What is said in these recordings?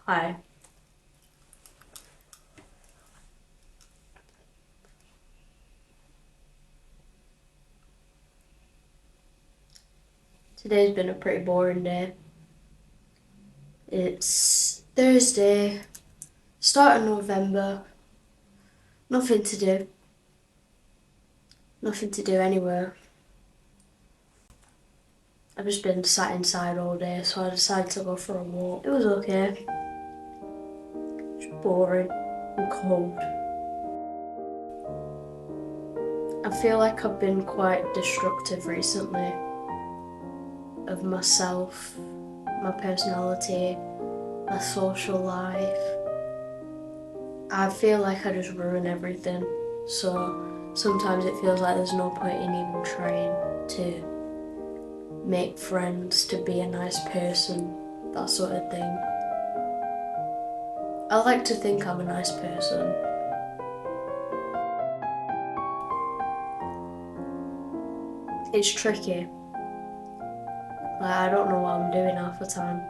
Hi. Today's been a pretty boring day. It's Thursday, start of November. Nothing to do. Nothing to do anywhere. I've just been sat inside all day, so I decided to go for a walk. It was okay. Just boring and cold. I feel like I've been quite destructive recently of myself, my personality, my social life. I feel like I just ruin everything, so sometimes it feels like there's no point in even trying to make friends, to be a nice person, that sort of thing. I like to think I'm a nice person. It's tricky. Like, I don't know what I'm doing half the time.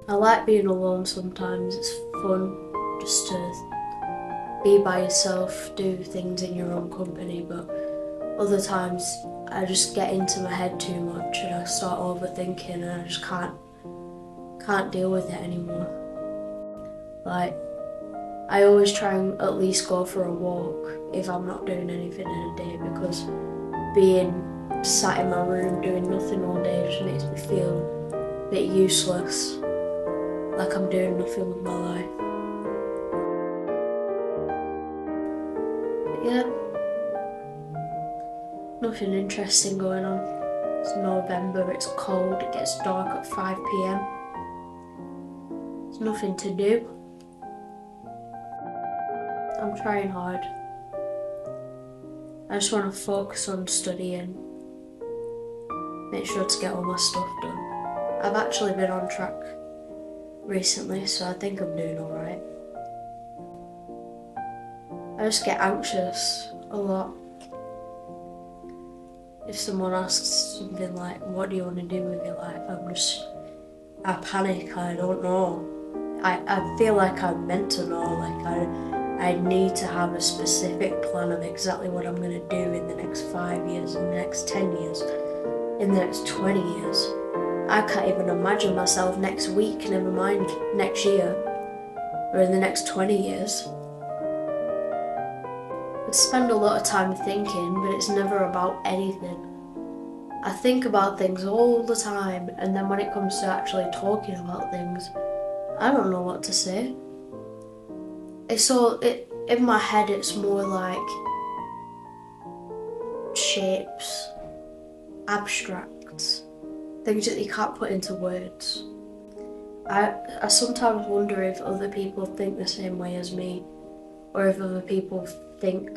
I like being alone sometimes, it's fun just to be by yourself, do things in your own company, but other times I just get into my head too much and I start overthinking and I just can't deal with it anymore. Like, I always try and at least go for a walk if I'm not doing anything in a day, because being sat in my room doing nothing all day just makes me feel a bit useless, like I'm doing nothing with my life. But yeah, nothing interesting going on. It's November, it's cold, it gets dark at 5 p.m. There's nothing to do. I'm trying hard. I just want to focus on studying, make sure to get all my stuff done. I've actually been on track recently, so I think I'm doing alright. I just get anxious a lot. If someone asks something like, what do you want to do with your life? I panic, I don't know. I feel like I'm meant to know, like I need to have a specific plan of exactly what I'm going to do in the next 5 years, in the next 10 years, in the next 20 years. I can't even imagine myself next week, never mind next year, or in the next 20 years. I spend a lot of time thinking, but it's never about anything. I think about things all the time, and then when it comes to actually talking about things, I don't know what to say. In my head it's more like shapes, abstracts, things that you can't put into words. I sometimes wonder if other people think the same way as me, or if other people think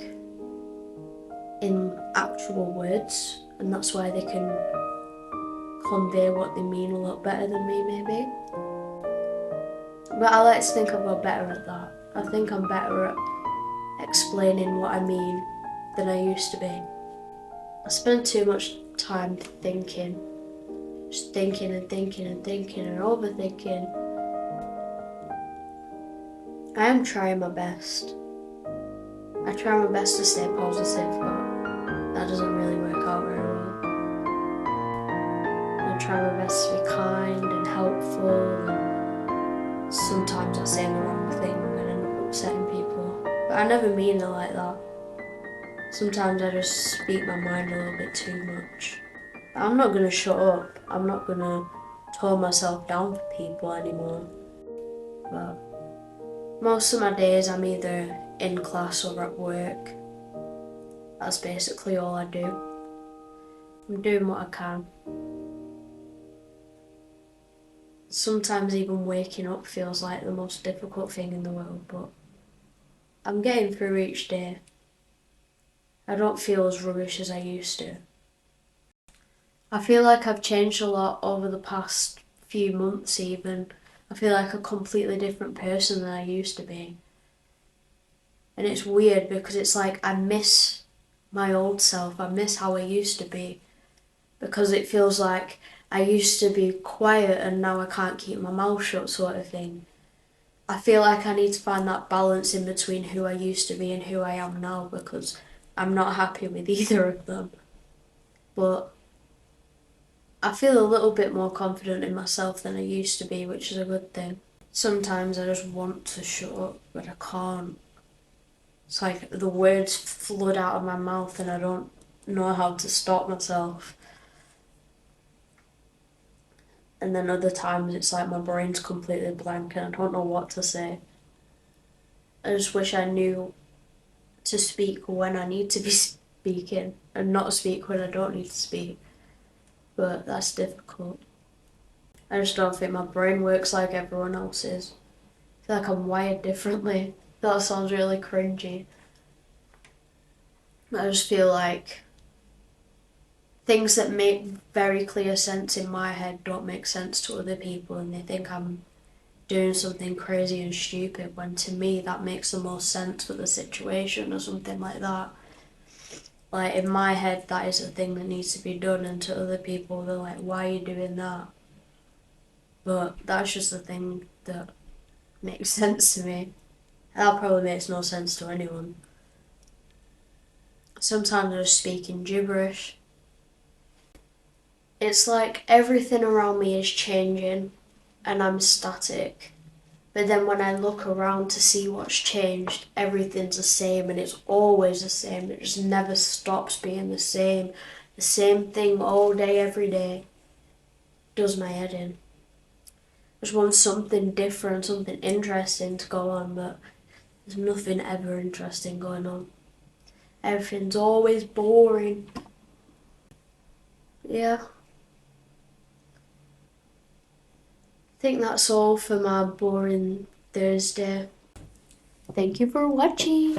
in actual words, and that's why they can convey what they mean a lot better than me, maybe. But I like to think I've got better at that. I think I'm better at explaining what I mean than I used to be. I spend too much time thinking, just thinking and thinking and thinking and overthinking. I am trying my best. I try my best to stay positive, but that doesn't really work out very well. I try my best to be kind and helpful, and sometimes I say the wrong thing and end up upsetting people. But I never mean it like that. Sometimes I just speak my mind a little bit too much. But I'm not gonna shut up. I'm not gonna tone myself down for people anymore. But most of my days I'm either in class or at work. That's basically all I do. I'm doing what I can. Sometimes even waking up feels like the most difficult thing in the world, but I'm getting through each day. I don't feel as rubbish as I used to. I feel like I've changed a lot over the past few months even. I feel like a completely different person than I used to be. And it's weird because it's like I miss my old self. I miss how I used to be, because it feels like I used to be quiet and now I can't keep my mouth shut sort of thing. I feel like I need to find that balance in between who I used to be and who I am now, because I'm not happy with either of them. But I feel a little bit more confident in myself than I used to be, which is a good thing. Sometimes I just want to shut up, but I can't. It's like the words flood out of my mouth and I don't know how to stop myself. And then other times it's like my brain's completely blank and I don't know what to say. I just wish I knew to speak when I need to be speaking and not speak when I don't need to speak. But that's difficult. I just don't think my brain works like everyone else's. I feel like I'm wired differently. That sounds really cringy. I just feel like things that make very clear sense in my head don't make sense to other people, and they think I'm doing something crazy and stupid, when to me that makes the most sense for the situation or something like that. Like in my head that is a thing that needs to be done, and to other people they're like, why are you doing that? But that's just the thing that makes sense to me. That probably makes no sense to anyone. Sometimes I just speak in gibberish. It's like everything around me is changing and I'm static. But then when I look around to see what's changed, everything's the same and it's always the same. It just never stops being the same. The same thing all day, every day. Does my head in. I just want something different, something interesting to go on, but there's nothing ever interesting going on. Everything's always boring. Yeah. I think that's all for my boring Thursday. Thank you for watching.